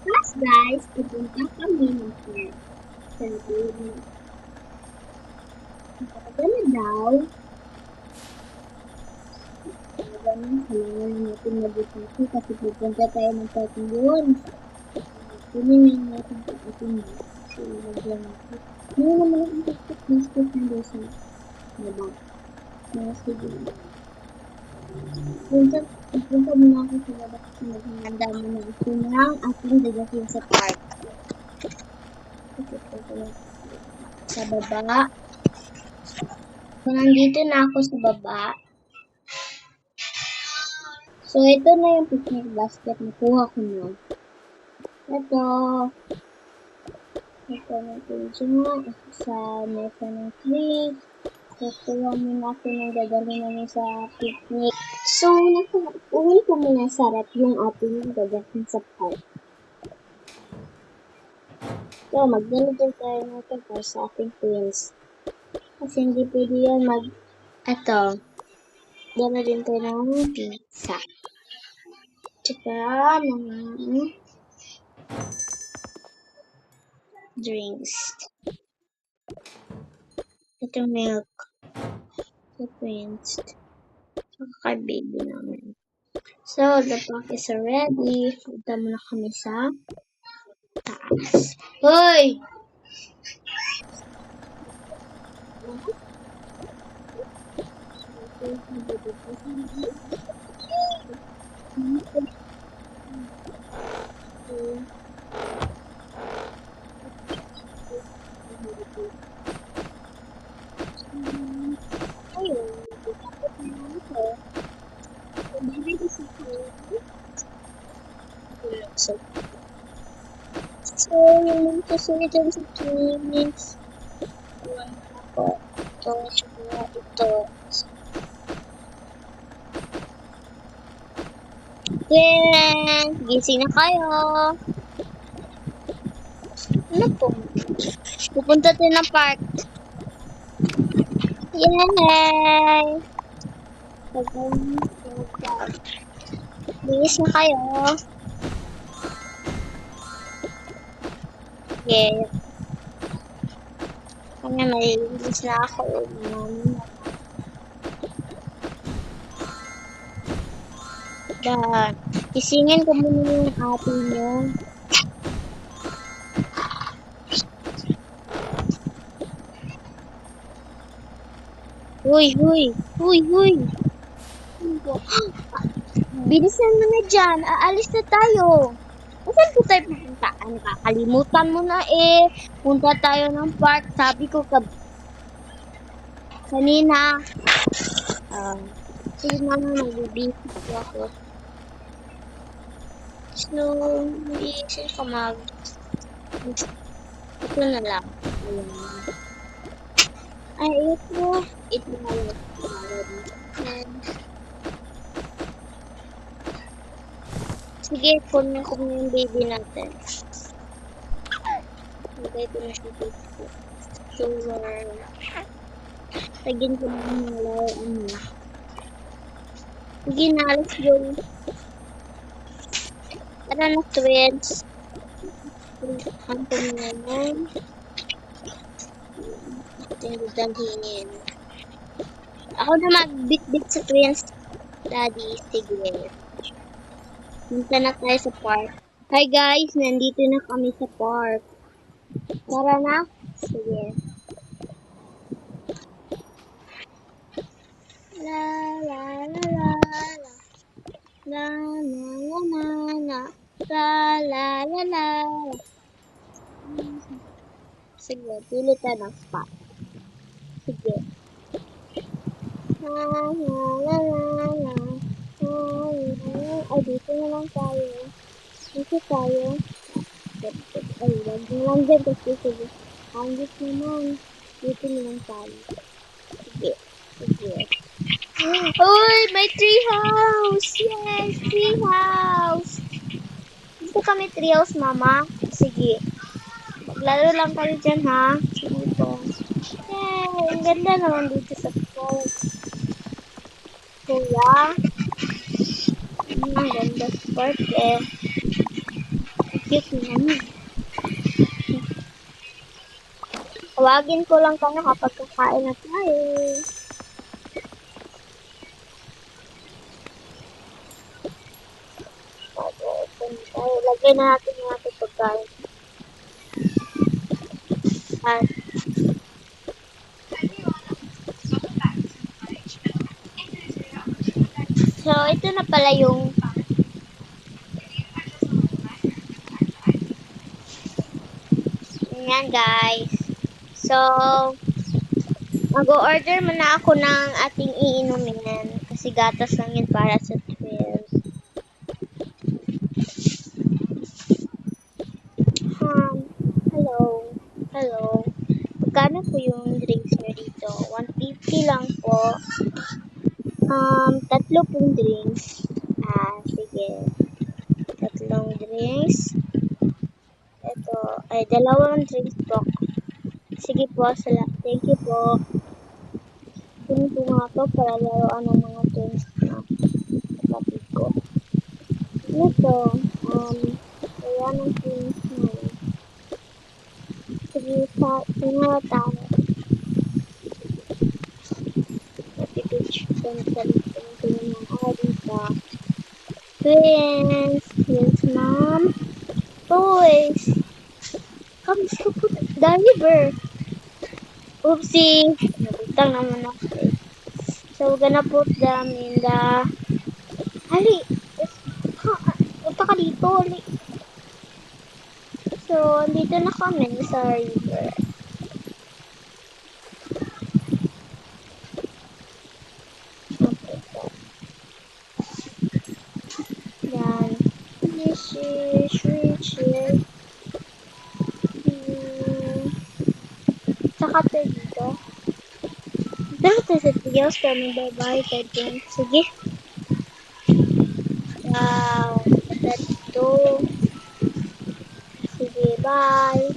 Plus guys, pupunta kami ng park. Sabi ni, talaga na daw. Talaga na, kailangan na natin mag-isip kasi pupunta tayo ng park yun. Kunin na natin sa ating bag. Kasi lagyan natin. Hindi naman ang biscuit ng dosa. Diba? Kaya sige. Punta, punta muna ako sa baba kasi maghahanda muna ako ng ating dadating sa park. Punta na sa baba. So, nandito na ako sa baba. So, ito na yung picnic basket. Nakuha ko na. Ito. Ito na ito sa mesa ng tree. So, kuha muna ako ng dadalhin namin sa picnic. So, uwi ko muna sa rep yung ating dadalhin sa park. So, magdala din tayo natin para sa ating twins. Kasi hindi pwede yan ito, dala din tayo ng pizza. Tsaka, mga drinks. Ito milk. Sa twins. Tsaka kay baby namin. So, the pack is ready. Punta muna kami sa taas. Hoy! Ayun. So, yung kasunod dyan sa twins. Ako. Ito, tsaka ito. Yan! Gising na kayo! Ano po? Pupunta tayo ng park. Yay! Bilis na kayo. Yes. Kanya may bilis na ako. Isingin ko muna yung ate nyo. Huy, huy, huy, huy. Bilisan mo na dyan. Aalis na tayo. Saan po tayo pupunta? Nakakalimutan mo na eh. Punta tayo ng park. Sabi ko kanina. Sige mama, mag-busy ako. So, mag-iisip ka ito na lang. Ay, ito. Ito na lang. Sige, kunin ko yung baby natin. Lagay ko na siya dito. So, lagyan ko na yung laruan niya. Sige na, let's go. Tara na, twins. Ang naman. Ito dalhin. Ako na magbit-bit sa twins. Daddy, sige. Punta na tayo sa park. Hi guys, nandito na kami sa park. Tara na. Sige. La la la la la. La la la la la. La la la la. Sige, pili ka ng spot. Sige. La la la la la. Ay, dito na lang tayo. Dito tayo. Ay, wag na lang dyan kasi sige. Hangit naman. Dito na lang tayo. Sige. Sige. Uy, may tree house! Yes, tree house! Dito kami tree house, mama. Sige. Maglaro lang kayo dyan, ha? Sige po. Yay! Ang ganda naman dito sa park. Kuya. Ang ganda sa park, eh. cute niya. Tawagin ko lang kayo kapag kakain na tayo. Lagay na natin yung ating pagkain. At, so, ito na pala yung yan guys. So, mag-order muna ako ng ating iinumin. Kasi gatas lang yun para sa 12. Hello. Hello. Magkano po yung drinks nyo dito? 150 lang po. Tatlo pong drinks. Sige. Tatlong drinks. Ito, ay, dalawang drinks po. Sige po, thank you po. Kunin ko nga po para laruan ng mga drinks na kapatid ko. Ito, kaya ng drinks na. Sige, tingnan tayo. Pipicture ko sa tingnan ng dito. Twins, mom. Toys. Comes to put diver. Oopsie. Nabutang naman ako. So, we're gonna put them in the... Ali! Punta ka dito, Ali. So, dito na kami sa river. Okay, so. Yan. Fishes. Saka tayo dito. Pero tayo sa videos kami bye-bye tayo dyan. Sige. Wow. Dito. Sige, bye.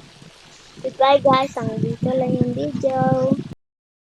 Goodbye guys. Hanggang dito lang yung video.